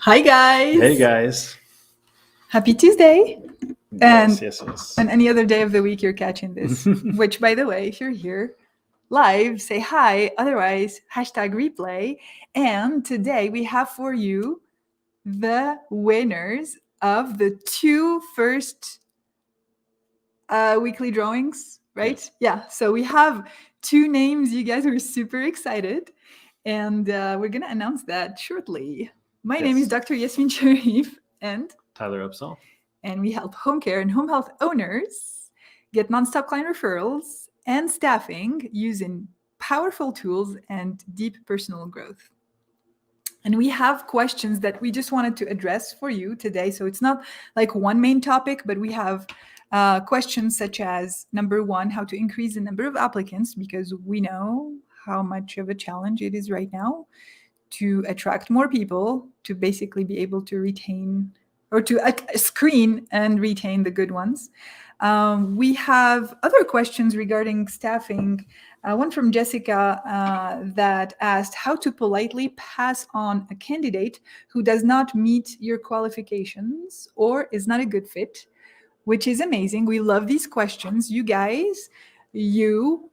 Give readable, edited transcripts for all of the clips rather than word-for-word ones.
Hi guys! Hey guys. Happy Tuesday! Yes. And any other day of the week you're catching this. Which, by the way, if you're here live, say hi. Otherwise, #replay. And today we have for you the winners of the two first weekly drawings, right? Yes. Yeah. So we have two names. You guys are super excited. And we're going to announce that shortly. My name is Dr. Yasmine Charif and Tyler Opsahl. And we help home care and home health owners get nonstop client referrals and staffing using powerful tools and deep personal growth. And we have questions that we just wanted to address for you today. So it's not like one main topic, but we have questions such as, number one, how to increase the number of applicants, because we know how much of a challenge it is right now to attract more people, to basically be able to retain or to screen and retain the good ones. We have other questions regarding staffing. One from Jessica that asked how to politely pass on a candidate who does not meet your qualifications or is not a good fit, which is amazing. We love these questions. You guys, you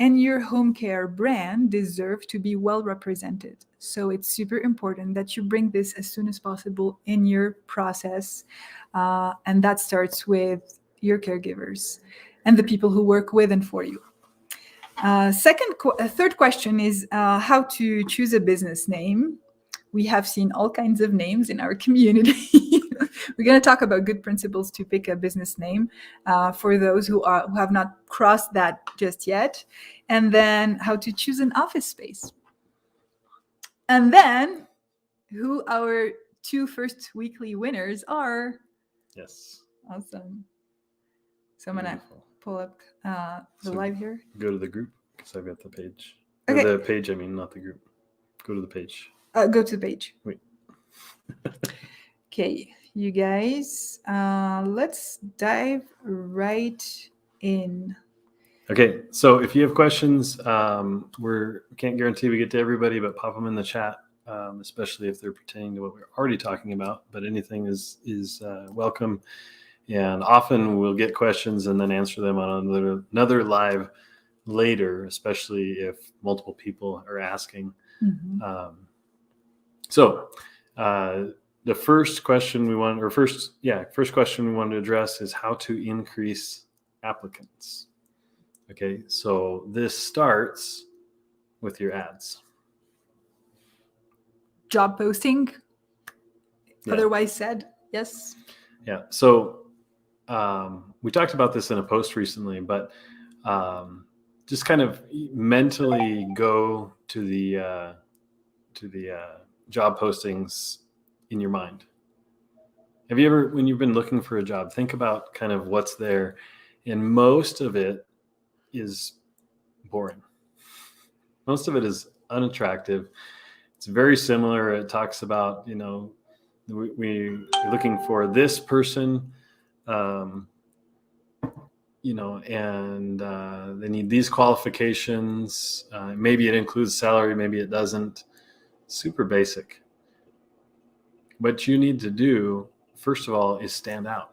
and your home care brand deserve to be well represented. So it's super important that you bring this as soon as possible in your process. And that starts with your caregivers and the people who work with and for you. Third question is how to choose a business name. We have seen all kinds of names in our community. We're going to talk about good principles to pick a business name for those who have not crossed that just yet. And then how to choose an office space. And then who our two first weekly winners are. Yes. Awesome. So I'm going to pull up the live here. Go to the group because I've got the page. Okay. Or the page, I mean, not the group. Go to the page. Go to the page. Wait. Okay, you guys, let's dive right in. Okay, so if you have questions, we can't guarantee we get to everybody, but pop them in the chat, especially if they're pertaining to what we're already talking about. But anything is welcome. And often we'll get questions and then answer them on another live later, especially if multiple people are asking. Mm-hmm. The first question we want to address is how to increase applicants. Okay, so this starts with your ads. Job posting, otherwise said, yes. Yeah, so we talked about this in a post recently, but just kind of mentally go to the job postings in your mind. Have you ever, when you've been looking for a job, think about kind of what's there, and most of it is boring. Most of it is unattractive. It's very similar. It talks about, we're looking for this person, and they need these qualifications. Maybe it includes salary, maybe it doesn't. Super basic. What you need to do, first of all, is stand out.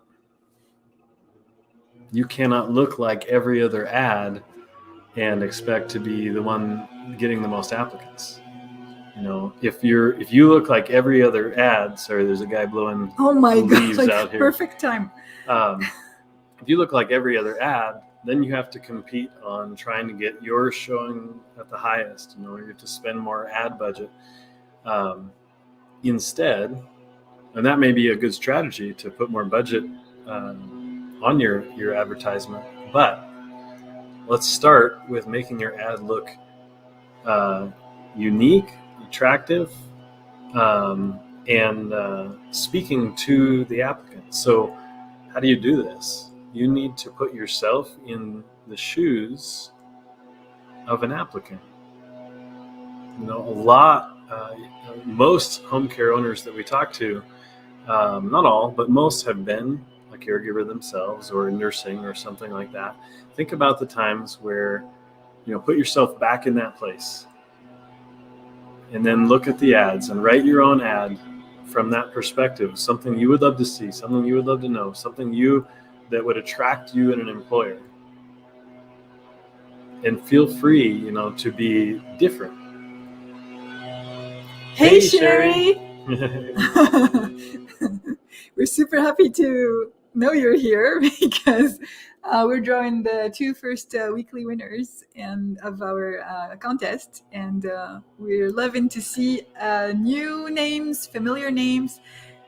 You cannot look like every other ad and expect to be the one getting the most applicants. If you look like every other ad, sorry, there's a guy blowing leaves out here. Perfect time. If you look like every other ad, then you have to compete on trying to get yours showing at the highest. You have to spend more ad budget. Instead, and that may be a good strategy to put more budget on your advertisement, but let's start with making your ad look unique, attractive, and speaking to the applicant. So how do you do this? You need to put yourself in the shoes of an applicant. Most home care owners that we talk to, not all, but most have been a caregiver themselves or nursing or something like that. Think about the times where, put yourself back in that place and then look at the ads and write your own ad from that perspective, something you would love to see, something you would love to know, something that would attract you in an employer. And feel free, to be different. Hey, Sherry. We're super happy to know you're here because we're drawing the 2 first weekly winners of our contest, and we're loving to see new names, familiar names.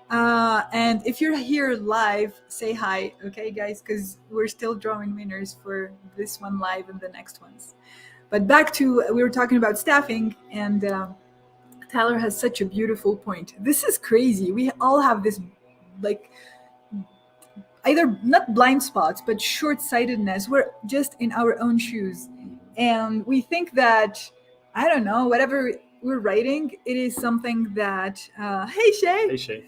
And if you're here live, say hi, okay, guys, because we're still drawing winners for this one live and the next ones. But back to, we were talking about staffing, and Tyler has such a beautiful point. This is crazy. We all have this, like, either not blind spots, but short-sightedness. We're just in our own shoes. And we think that, I don't know, whatever we're writing, it is something that, hey, Shay. Hey, Shay.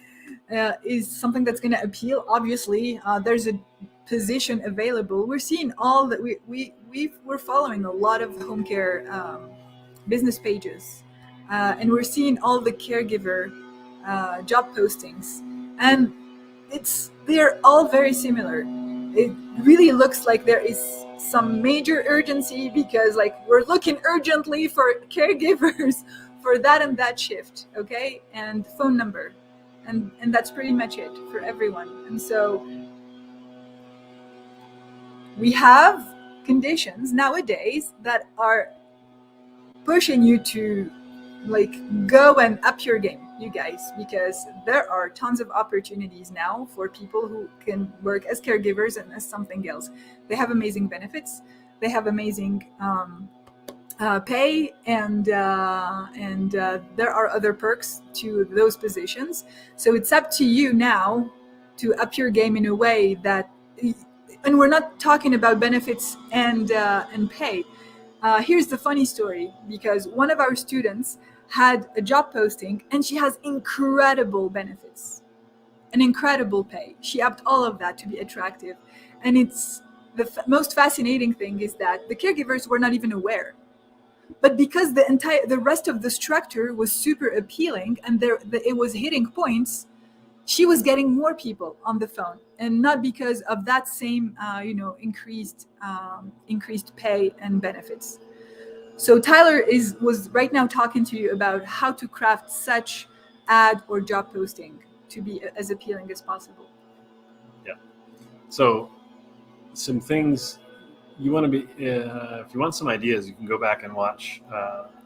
Is something that's going to appeal. Obviously, there's a position available. We're seeing all that we're following a lot of home care business pages, and we're seeing all the caregiver job postings, and they're all very similar. It really looks like there is some major urgency because, like, we're looking urgently for caregivers for that and that shift, okay, and phone number. And that's pretty much it for everyone. And so we have conditions nowadays that are pushing you to, like, go and up your game, you guys, because there are tons of opportunities now for people who can work as caregivers and as something else. They have amazing benefits. They have amazing pay, and there are other perks to those positions. So it's up to you now to up your game in a way that, and we're not talking about benefits and pay. Here's the funny story, because one of our students had a job posting and she has incredible benefits, an incredible pay. She upped all of that to be attractive. And it's the most fascinating thing is that the caregivers were not even aware. But because the rest of the structure was super appealing and it was hitting points, she was getting more people on the phone, and not because of that same increased pay and benefits. So Tyler was right now talking to you about how to craft such ad or job posting to be as appealing as possible. Yeah. So some things. You want to be, if you want some ideas, you can go back and watch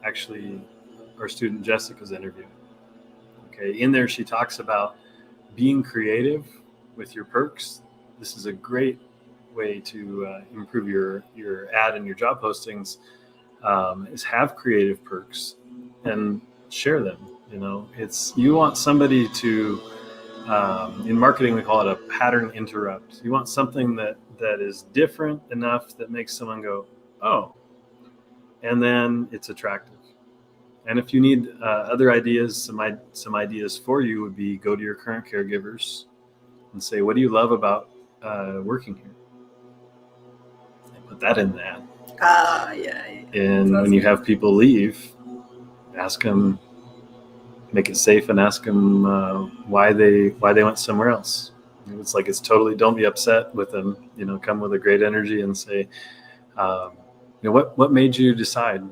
actually our student Jessica's interview. Okay, in there she talks about being creative with your perks. This is a great way to improve your ad and your job postings, is have creative perks and share them. You want somebody to, in marketing we call it a pattern interrupt. You want something that is different enough that makes someone go, oh, and then it's attractive. And if you need other ideas, some ideas for you would be go to your current caregivers and say, what do you love about working here? And put that in the ad. Yeah. And when you have people leave, ask them, make it safe, and ask them why they went somewhere else. It's like, don't be upset with them, come with a great energy and say, what made you decide?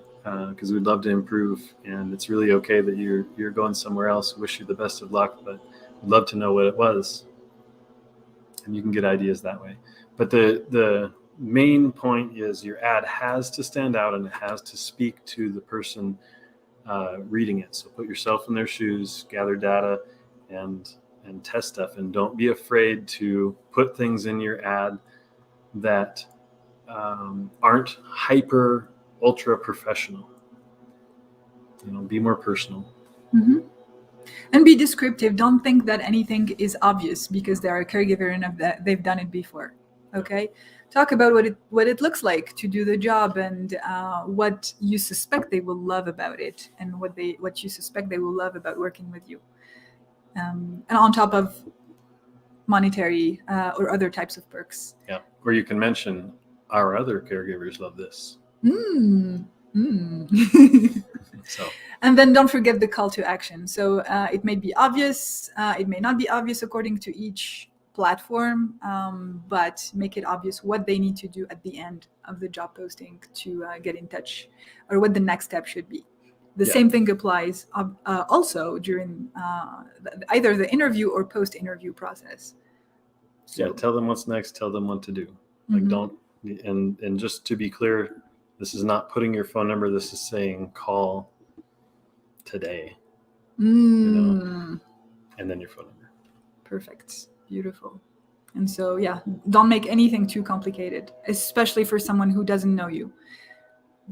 Because we'd love to improve, and it's really okay that you're going somewhere else. Wish you the best of luck, but we'd love to know what it was. And you can get ideas that way. But the main point is your ad has to stand out, and it has to speak to the person reading it. So put yourself in their shoes, gather data, and test stuff, and don't be afraid to put things in your ad that aren't hyper ultra professional. Be more personal. Mm-hmm. And be descriptive. Don't think that anything is obvious because they're a caregiver and they've done it before. Okay, talk about what it looks like to do the job, and what you suspect they will love about it, and what you suspect they will love about working with you. And on top of monetary or other types of perks. Yeah, or you can mention our other caregivers love this. So, and then don't forget the call to action. So it may be obvious, it may not be obvious according to each platform, but make it obvious what they need to do at the end of the job posting to get in touch, or what the next step should be. The same thing applies also during either the interview or post-interview process. So, tell them what's next, tell them what to do. Like don't, and just to be clear, this is not putting your phone number, this is saying call today, and then your phone number. Perfect. Beautiful. And so, don't make anything too complicated, especially for someone who doesn't know you.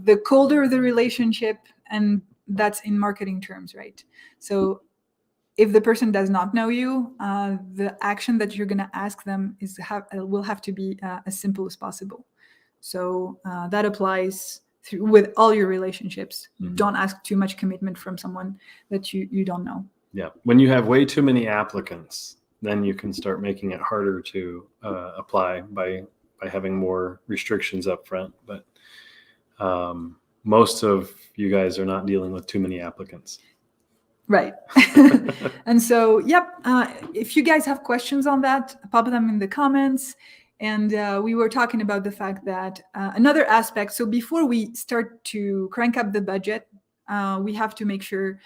The colder the relationship, and that's in marketing terms, right? So if the person does not know you, the action that you're going to ask them will have to be as simple as possible. So that applies with all your relationships. Don't ask too much commitment from someone that you don't know. Yeah. When you have way too many applicants, then you can start making it harder to apply by having more restrictions up front. But most of you guys are not dealing with too many applicants. Right. And so, if you guys have questions on that, pop them in the comments. And we were talking about the fact that another aspect, so before we start to crank up the budget, we have to make sure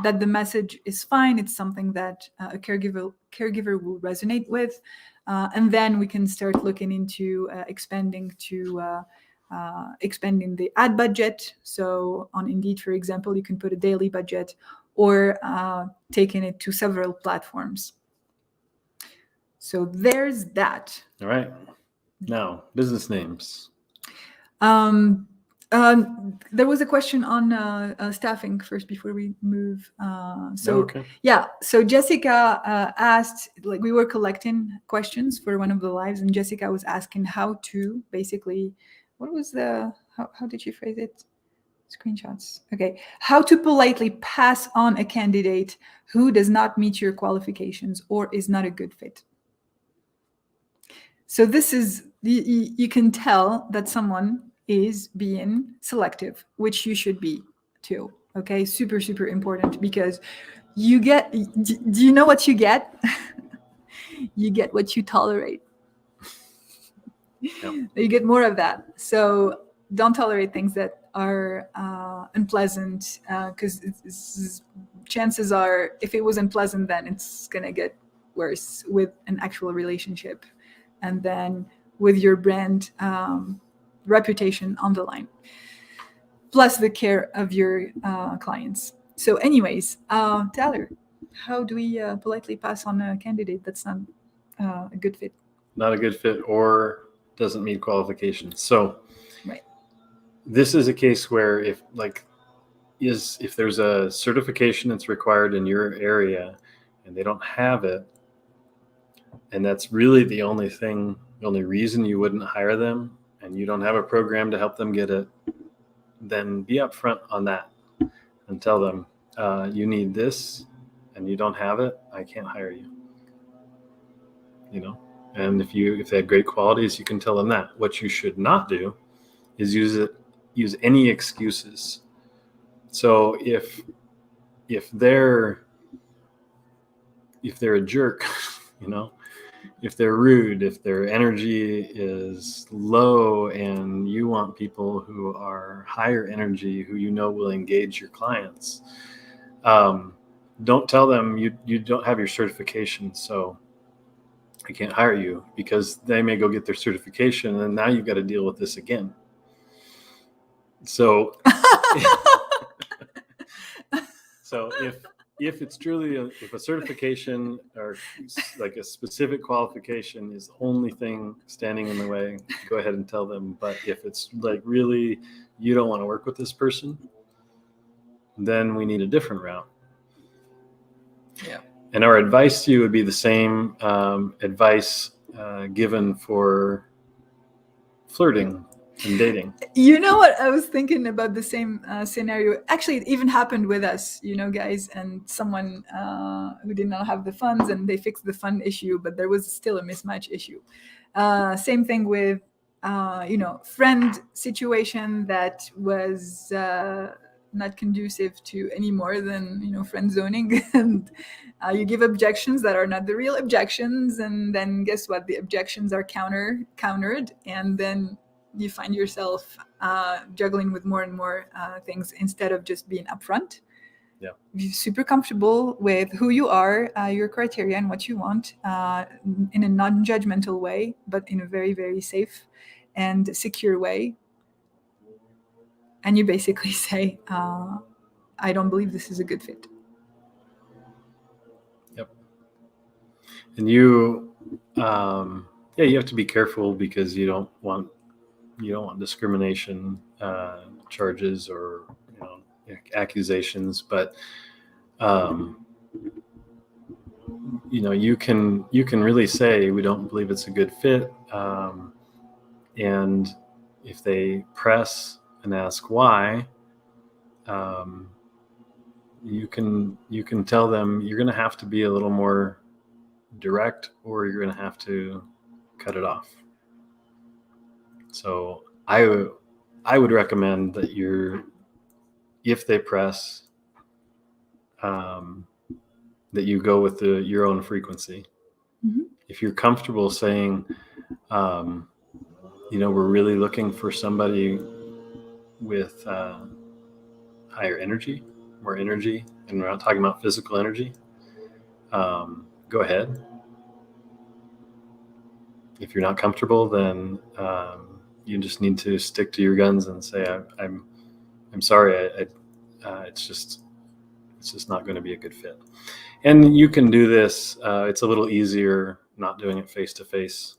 that the message is fine. It's something that a caregiver will resonate with. And then we can start looking into expanding the ad budget. So on Indeed, for example, you can put a daily budget, or taking it to several platforms. So there's that. All right. Now, business names. There was a question on staffing first before we move. So Jessica asked, like, we were collecting questions for one of the lives, and Jessica was asking how to basically, what was how did she phrase it? Screenshots. Okay. How to politely pass on a candidate who does not meet your qualifications or is not a good fit. So this is, you can tell that someone is being selective, which you should be too. Okay. Super, super important, because do you know what you get? You get what you tolerate. Yep. You get more of that. So don't tolerate things that are unpleasant, because chances are, if it was unpleasant, then it's going to get worse with an actual relationship, and then with your brand reputation on the line, plus the care of your clients. So anyways, Tyler, how do we politely pass on a candidate that's not a good fit? Not a good fit or doesn't meet qualifications. So right. This is a case where if there's a certification that's required in your area and they don't have it, and that's really the only reason you wouldn't hire them, and you don't have a program to help them get it, then be upfront on that and tell them, you need this and you don't have it, I can't hire you. And if they have great qualities, you can tell them that. What you should not do is use any excuses. So if they're a jerk, if they're rude, if their energy is low, and you want people who are higher energy, who will engage your clients, don't tell them you don't have your certification, so I can't hire you, because they may go get their certification and now you've got to deal with this again. So, if it's truly if a certification or like a specific qualification is the only thing standing in the way, go ahead and tell them. But if it's like really you don't want to work with this person, then we need a different route. Yeah. And our advice to you would be the same advice given for flirting and dating. You know what? I was thinking about the same scenario. Actually, it even happened with us, guys, and someone who did not have the funds, and they fixed the fund issue, but there was still a mismatch issue. Same thing with, friend situation that was not conducive to any more than, friend zoning. And you give objections that are not the real objections, and then guess what? The objections are countered, and then you find yourself juggling with more and more things instead of just being upfront. Yeah. Be super comfortable with who you are, your criteria, and what you want in a non-judgmental way, but in a very, very safe and secure way. And you basically say, I don't believe this is a good fit. Yep. And you have to be careful, because you don't want discrimination charges or accusations, but you can really say we don't believe it's a good fit, and if they press and ask why, you can tell them you're going to have to be a little more direct, or you're going to have to cut it off. So I would recommend that if they press, that you go with your own frequency. Mm-hmm. If you're comfortable saying, we're really looking for somebody with higher energy, more energy, and we're not talking about physical energy, go ahead. If you're not comfortable, then you just need to stick to your guns and say, I'm sorry, it's just not going to be a good fit. And you can do this. It's a little easier not doing it face to face.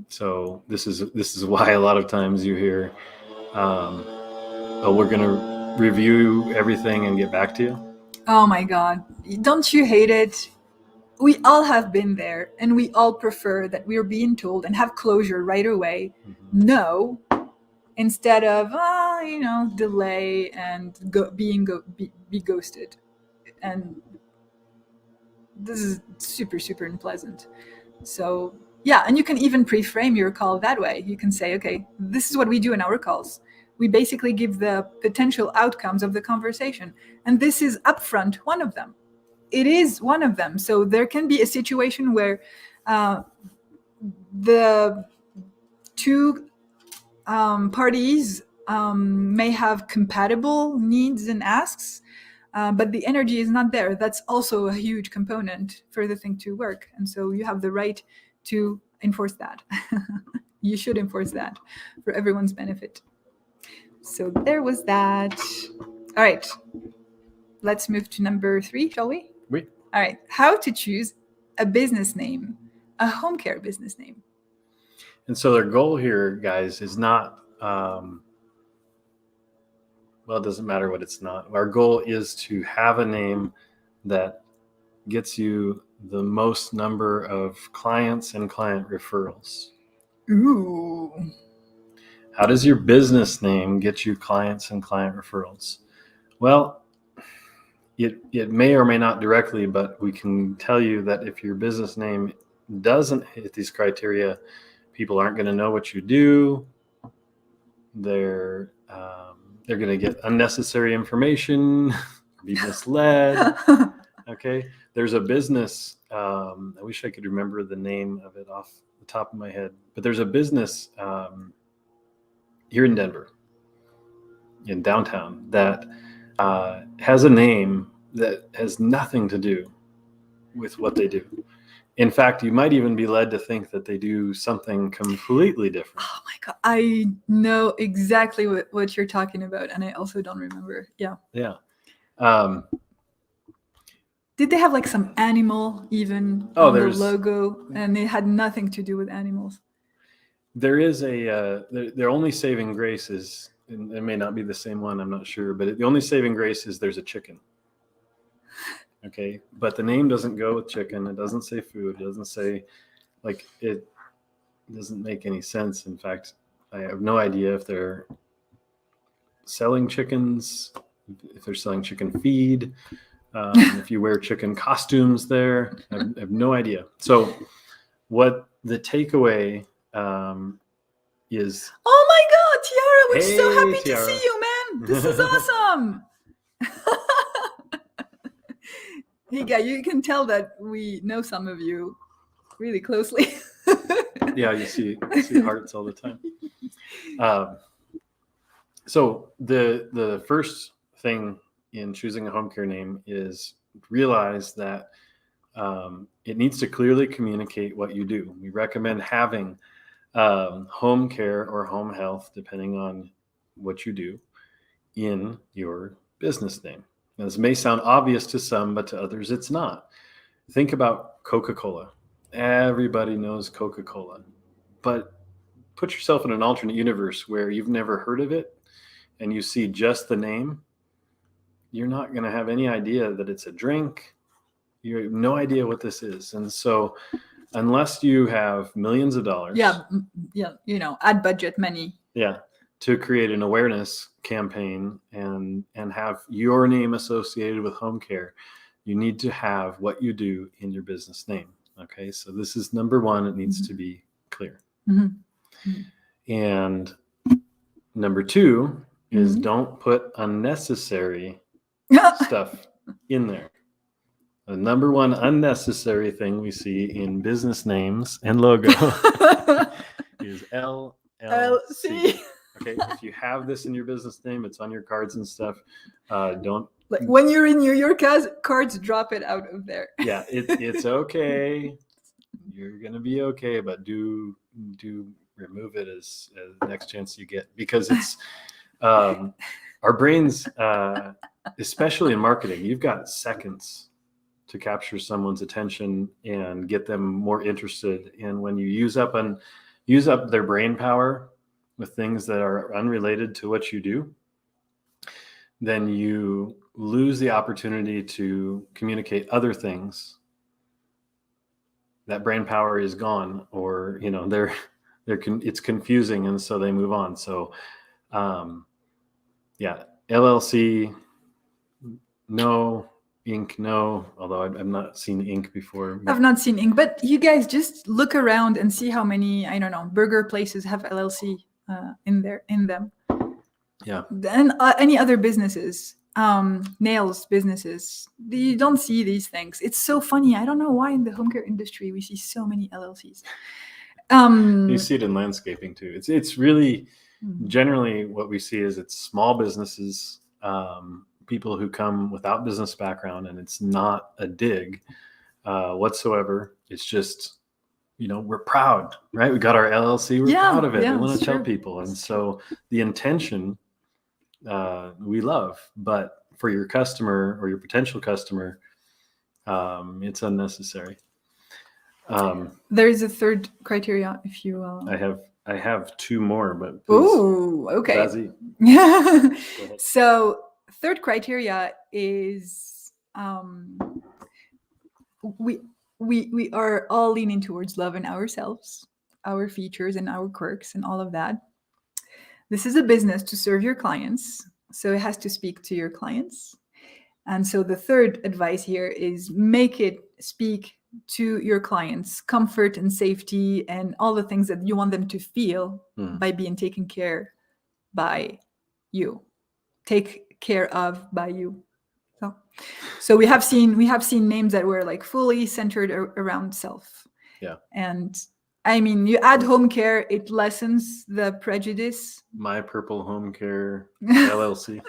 So this is why a lot of times you hear, we're going to review everything and get back to you. Oh my God. Don't you hate it? We all have been there, and we all prefer that we're being told and have closure right away. Mm-hmm. No, instead of, delay and be ghosted. And this is super, super unpleasant. So yeah, and you can even pre-frame your call that way. You can say, okay, this is what we do in our calls. We basically give the potential outcomes of the conversation, and this is upfront one of them. It is one of them. So there can be a situation where the two parties may have compatible needs and asks, but the energy is not there. That's also a huge component for the thing to work. And so you have the right to enforce that. You should enforce that for everyone's benefit. So there was that. All right. Let's move to number 3, shall we? Oui. All right. How to choose a business name, a home care business name. And so their goal here, guys, is not, it doesn't matter what it's not. Our goal is to have a name that gets you the most number of clients and client referrals. Ooh. How does your business name get you clients and client referrals? Well, it may or may not directly, but we can tell you that if your business name doesn't hit these criteria, people aren't going to know what you do. They're going to get unnecessary information, be misled. Okay. There's a business. I wish I could remember the name of it off the top of my head, but there's a business here in Denver, in downtown, that has a name that has nothing to do with what they do. In fact, you might even be led to think that they do something completely different. Oh my God. I know exactly what you're talking about, and I also don't remember. Yeah. Yeah. Did they have like some animal even on the logo, and it had nothing to do with animals? There is their only saving grace is, and it may not be the same one, I'm not sure, but the only saving grace is there's a chicken. Okay, but the name doesn't go with chicken. It doesn't say food. It doesn't say, it doesn't make any sense. In fact, I have no idea if they're selling chickens, if they're selling chicken feed, if you wear chicken costumes there. I have no idea. So what the takeaway is... Oh my God, Tiara, we're so happy Tiara. to see you, man. This is awesome. Hey, guy, you can tell that we know some of you really closely. Yeah, you see hearts all the time. So the first thing in choosing a home care name is realize that it needs to clearly communicate what you do. We recommend having home care or home health, depending on what you do, in your business name. Now, this may sound obvious to some, but to others it's not. Think about Coca-Cola. Everybody knows Coca-Cola, but put yourself in an alternate universe where you've never heard of it and you see just the name. You're not going to have any idea that it's a drink. You have no idea what this is. And so unless you have millions of dollars, ad budget money, to create an awareness campaign and have your name associated with home care, you need to have what you do in your business name. Okay, so this is number one. It needs to be clear. And number two is don't put unnecessary stuff in there. The number one unnecessary thing we see in business names and logo is LLC. Okay, if you have this in your business name, it's on your cards and stuff. Don't, like when you renew your cards, drop it out of there. Yeah, it's okay. You're gonna be okay, but do remove it as the next chance you get, because it's our brains, especially in marketing, you've got seconds to capture someone's attention and get them more interested. And when you use up their brain power with things that are unrelated to what you do, then you lose the opportunity to communicate other things. That brain power is gone, or it's confusing, and so they move on. So LLC, no. Inc, no, although I've not seen Inc before. I've not seen Inc, but you guys just look around and see how many, burger places have LLC in them. Yeah. And any other businesses, nails businesses, you don't see these things. It's so funny. I don't know why in the home care industry we see so many LLCs. You see it in landscaping too. It's really generally what we see is it's small businesses, people who come without business background, and it's not a dig whatsoever. It's just, we're proud, right? We got our LLC. We're proud of it. We want to tell people. And so the intention we love, but for your customer or your potential customer, it's unnecessary. There is a third criteria if you... I have two more, but please. Oh, okay. So third criteria is we are all leaning towards love in ourselves, our features and our quirks and all of that. This is a business to serve your clients, so it has to speak to your clients. And so the third advice here is make it speak to your clients, comfort and safety and all the things that you want them to feel by being taken care by you. Take care of by you. So we have seen names that were like fully centered around self. Yeah. And I mean, you add home care, it lessens the prejudice. My Purple Home Care LLC.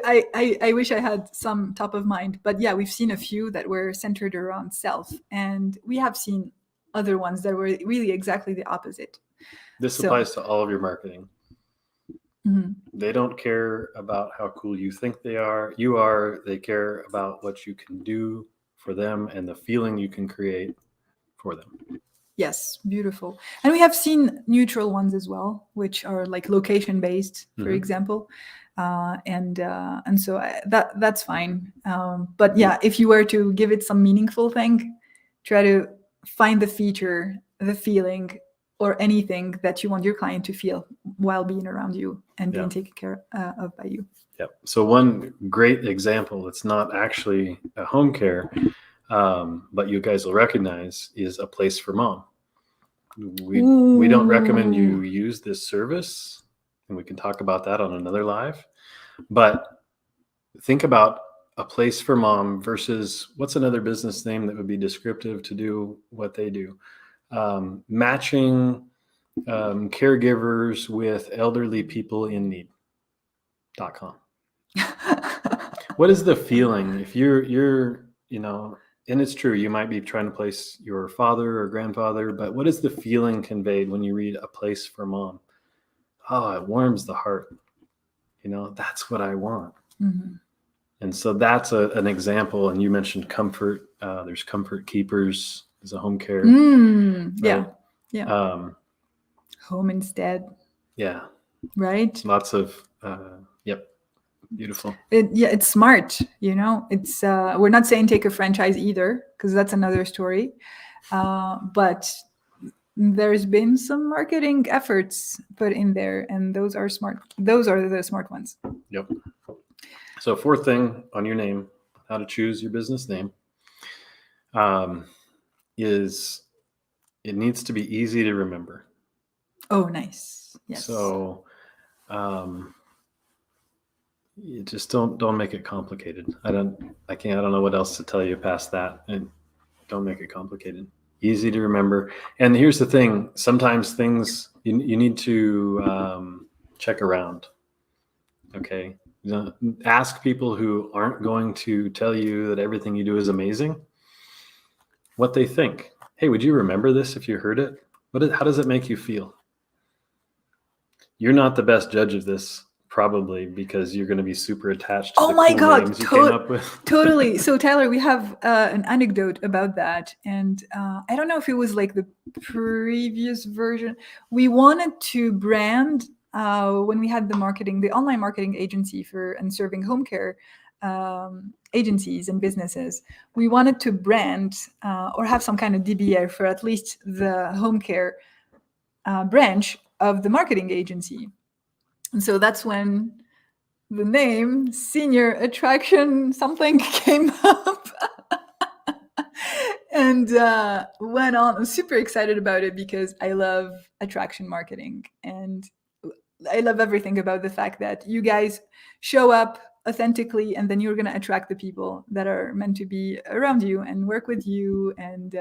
I wish I had some top of mind, but yeah, we've seen a few that were centered around self, and we have seen other ones that were really exactly the opposite. This applies to all of your marketing. Mm-hmm. They don't care about how cool you think you are. They care about what you can do for them and the feeling you can create for them. Yes, beautiful. And we have seen neutral ones as well, which are like location based, for example. And so that's fine. But yeah, if you were to give it some meaningful thing, try to find the feature, the feeling, or anything that you want your client to feel while being around you and being taken care of by you. Yep. So one great example, it's not actually a home care, but you guys will recognize, is A Place for Mom. we don't recommend you use this service, and we can talk about that on another live. But think about a place for mom versus what's another business name that would be descriptive to do what they do. Matching caregivers with elderly people in need.com. What is the feeling if you're and it's true, you might be trying to place your father or grandfather, but what is the feeling conveyed when you read a place for mom? Oh, it warms the heart. That's what I want. Mm-hmm. And so that's an example. And you mentioned comfort. There's Comfort Keepers as a home care. Yeah. Home instead. Yeah. Right. Lots of, beautiful. It's smart. It's we're not saying take a franchise either, because that's another story. But there's been some marketing efforts put in there, and those are smart. Those are the smart ones. Yep. So fourth thing on your name, how to choose your business name, is it needs to be easy to remember. Oh, nice. Yes. So you just don't make it complicated. I don't know what else to tell you past that. And don't make it complicated. Easy to remember. And here's the thing. Sometimes things you need to check around. Okay. Ask people who aren't going to tell you that everything you do is amazing what they think. Hey, would you remember this if you heard it? How does it make you feel? You're not the best judge of this, probably, because you're going to be super attached to names you came up with. Totally. So Tyler, we have an anecdote about that. And I don't know if it was like the previous version. We wanted to brand when we had the online marketing agency and serving home care agencies and businesses. We wanted to brand or have some kind of DBA for at least the home care branch of the marketing agency. And so that's when the name Senior Attraction something came up. And went on. I'm super excited about it because I love attraction marketing, and I love everything about the fact that you guys show up authentically, and then you're going to attract the people that are meant to be around you and work with you and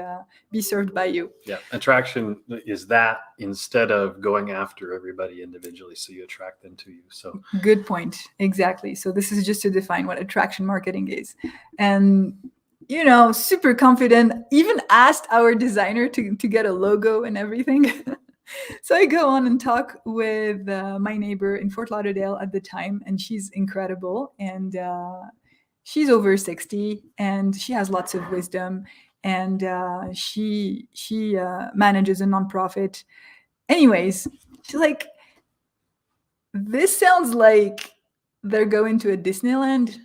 be served by you. Yeah, attraction is that instead of going after everybody individually, so you attract them to you. So good point. Exactly. So this is just to define what attraction marketing is. And super confident, even asked our designer to get a logo and everything. So I go on and talk with my neighbor in Fort Lauderdale at the time, and she's incredible. And she's over 60, and she has lots of wisdom. And she manages a nonprofit. Anyways, she's like, this sounds like they're going to a Disneyland,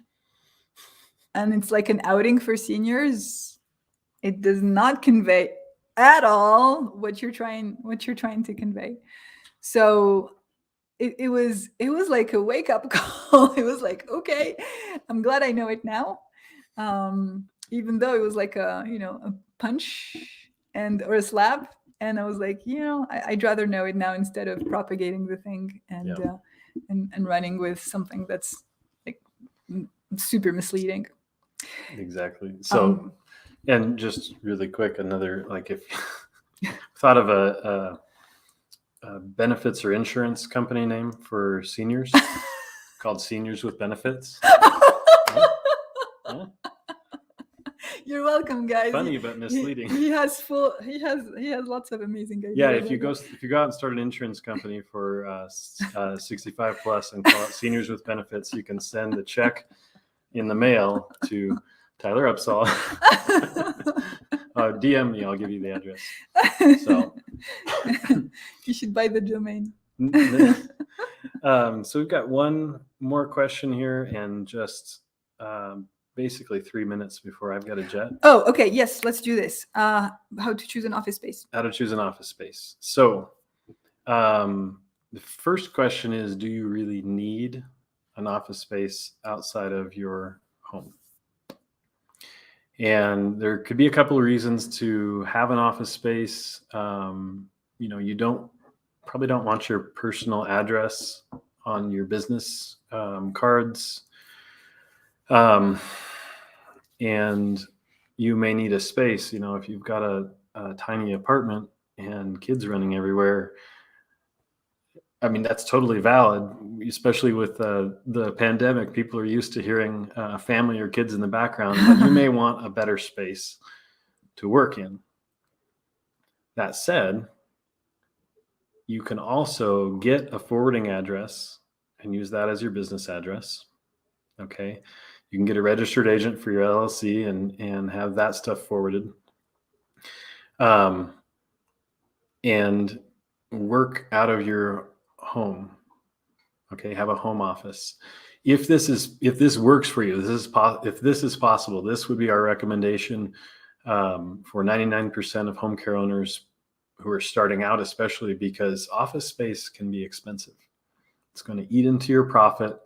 and it's like an outing for seniors. It does not convey at all what you're trying to convey. So it was like a wake-up call. It was like, okay, I'm glad I know it now, even though it was like a punch or a slap. And I was like, I'd rather know it now instead of propagating the thing and running with something that's like super misleading. Exactly. So and just really quick, another, like, if you thought of a benefits or insurance company name for seniors called Seniors with Benefits. Yeah. You're welcome, guys. Funny but misleading. He has lots of amazing ideas. Yeah, if you go out and start an insurance company for 65 plus and call it Seniors with Benefits, you can send a check in the mail to Tyler Opsahl. DM me, I'll give you the address. So you should buy the domain. So we've got one more question here, and just basically 3 minutes before I've got a jet. Oh, okay. Yes, let's do this. How to choose an office space. How to choose an office space. So the first question is, do you really need an office space outside of your home? And there could be a couple of reasons to have an office space. you probably don't want your personal address on your business cards. And you may need a space, if you've got a tiny apartment and kids running everywhere. I mean, that's totally valid, especially with the pandemic. People are used to hearing family or kids in the background, but you may want a better space to work in. That said, you can also get a forwarding address and use that as your business address. Okay. You can get a registered agent for your LLC and have that stuff forwarded. And work out of your home. Okay. Have a home office. If this works for you, if this is possible, this would be our recommendation for 99% of home care owners who are starting out, especially because office space can be expensive. It's going to eat into your profit.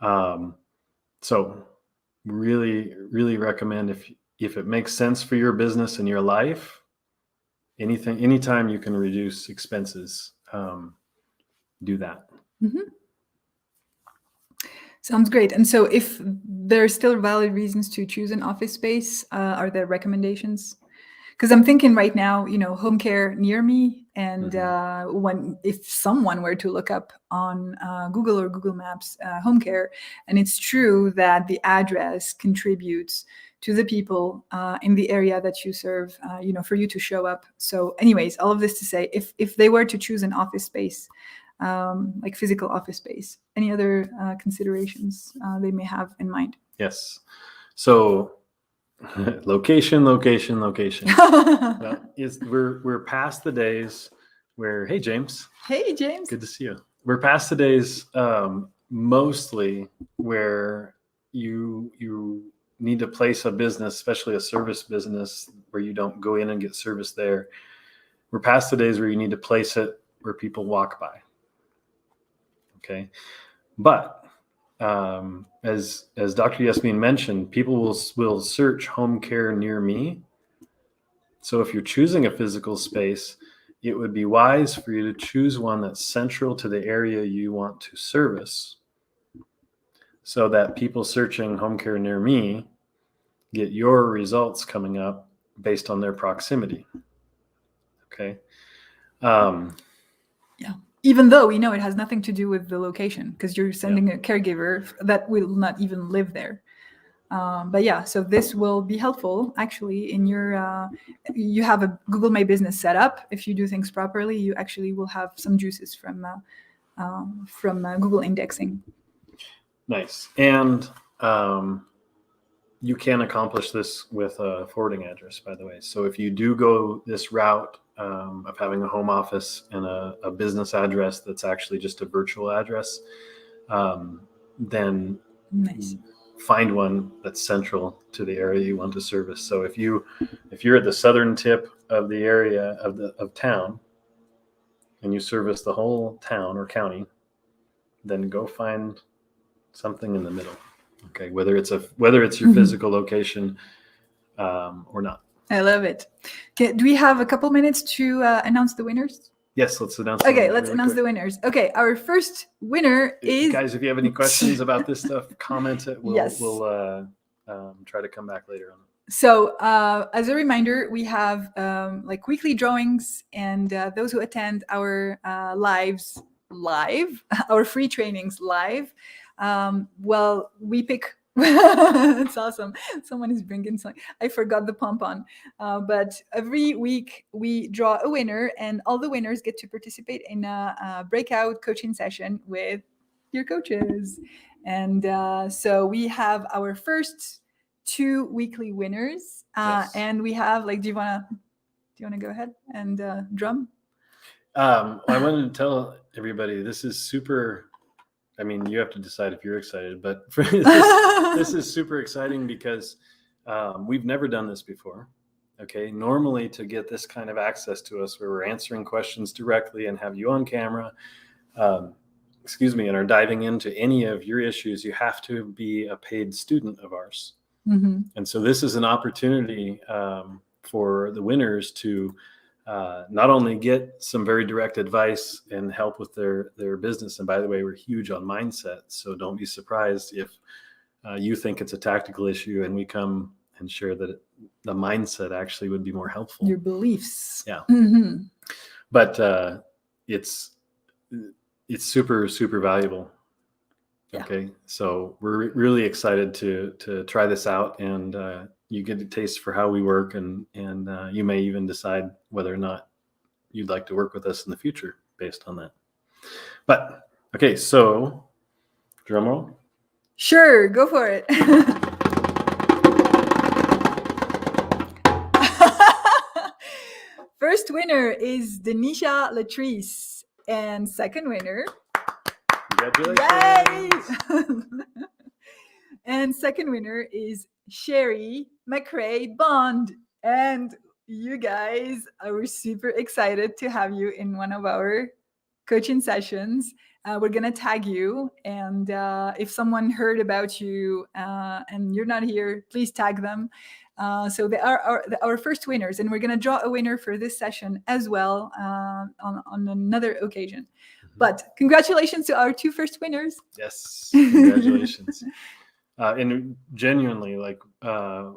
So really, really recommend if it makes sense for your business and your life, anytime you can reduce expenses, do that. Mm-hmm. Sounds great. And so if there are still valid reasons to choose an office space, are there recommendations? Because I'm thinking right now, home care near me. And if someone were to look up on Google or Google Maps home care, and it's true that the address contributes to the people in the area that you serve, for you to show up. So anyways, all of this to say, if they were to choose an office space, like physical office space, any other considerations they may have in mind? Yes. So location. Well, we're past the days where, hey, James. Hey, James. Good to see you. We're past the days mostly where you need to place a business, especially a service business, where you don't go in and get service there. We're past the days where you need to place it where people walk by. Okay. But as Dr. Yasmine mentioned, people will search home care near me. So if you're choosing a physical space, it would be wise for you to choose one that's central to the area you want to service, so that people searching home care near me get your results coming up based on their proximity. Okay. Yeah. Even though we know it has nothing to do with the location, because you're sending a caregiver that will not even live there. But yeah, so this will be helpful actually in your, you have a Google My Business set up. If you do things properly, you actually will have some juices from Google indexing. Nice. And you can accomplish this with a forwarding address, by the way. So if you do go this route of having a home office and a business address that's actually just a virtual address, then nice. Find one that's central to the area you want to service. So if you're at the southern tip of the area of town and you service the whole town or county, then go find something in the middle. Okay, whether it's your physical location or not. I love it. Okay, do we have a couple minutes to announce the winners? Yes, let's announce. Okay, let's announce the winners. Okay, our first winner is... Guys, if you have any questions about this stuff, comment it. Yes. We'll try to come back later on. So as a reminder, we have like weekly drawings, and those who attend our our free trainings live, well, we pick... It's awesome. Someone is bringing something. I forgot the pom-pom. But every week we draw a winner, and all the winners get to participate in a breakout coaching session with your coaches. And so we have our first 2 weekly winners. Yes. And we have, like, do you want to go ahead and drum? I wanted to tell everybody this is super... I mean, you have to decide if you're excited, but this is super exciting because we've never done this before. Okay. Normally, to get this kind of access to us where we're answering questions directly and have you on camera, and are diving into any of your issues, you have to be a paid student of ours. Mm-hmm. And so this is an opportunity for the winners to not only get some very direct advice and help with their business. And by the way, we're huge on mindset. So don't be surprised if you think it's a tactical issue and we come and share that the mindset actually would be more helpful. Your beliefs. Yeah. Mm-hmm. But it's super, super valuable. Yeah. Okay. So we're really excited to try this out, and you get a taste for how we work, and you may even decide whether or not you'd like to work with us in the future based on that. But okay, so drum roll. Sure, go for it. First winner is Denisha Latrice, and second winner, congratulations. Yay! And second winner is Sherry McRae Bond. And you guys, we're super excited to have you in one of our coaching sessions. We're going to tag you. And if someone heard about you and you're not here, please tag them. So they are our first winners. And we're going to draw a winner for this session as well on another occasion. But congratulations to our two first winners. Yes, congratulations. And genuinely, like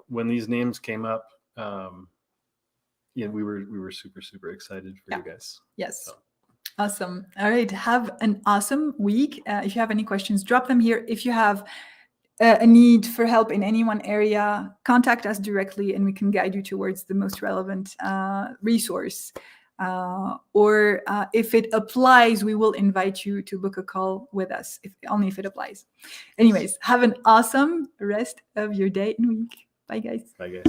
when these names came up, we were super, super excited for you guys. Yes. So. Awesome. All right. Have an awesome week. If you have any questions, drop them here. If you have a need for help in any one area, contact us directly and we can guide you towards the most relevant resource. Or if it applies, we will invite you to book a call with us, only if it applies. Anyways, have an awesome rest of your day and week. Bye, guys. Bye, guys.